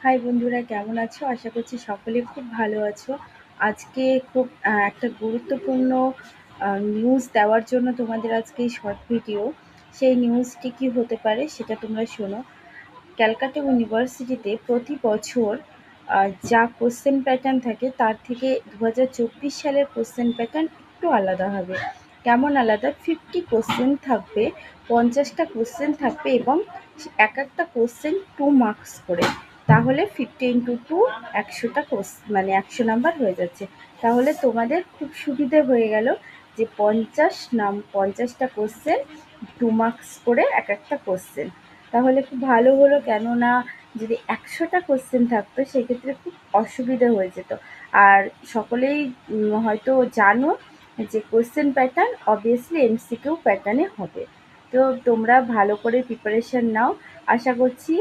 High বন্ধুরা, কেমন আছো? আশা করছি সকলে খুব ভালো আছো। আজকে খুব একটা গুরুত্বপূর্ণ নিউজ দেওয়ার জন্য তোমাদের আজকে এই শর্ট ভিডিও। সেই নিউজটি কি হতে পারে সেটা তোমরা শোনো। ক্যালকাটা ইউনিভার্সিটিতে প্রতি বছর যা কোশ্চেন প্যাটার্ন থাকে তার থেকে 2024 সালের কোশ্চেন প্যাটার্ন একটু আলাদা হবে। কেমন আলাদা? 50 কোশ্চেন থাকবে, 50টা কোশ্চেন থাকবে এবং এক একটা কোশ্চেন 2 মার্কস করে। তাহলে 50 ইন্টু 2 100টা মানে 100 নাম্বার হয়ে যাচ্ছে। তাহলে তোমাদের খুব সুবিধে হয়ে গেল যে 50টা কোশ্চেন 2 মার্কস করে এক একটা কোশ্চেন। তাহলে খুব ভালো হলো, কেননা যদি 100টা কোশ্চেন থাকতো সেক্ষেত্রে খুব অসুবিধা হয়ে যেত। আর সকলেই হয়তো জানো যে কোশ্চেন প্যাটার্ন অবভিয়াসলি এমসিকিউ প্যাটার্নে হবে। তো তোমরা ভালো করে প্রিপারেশন নাও। আশা করছি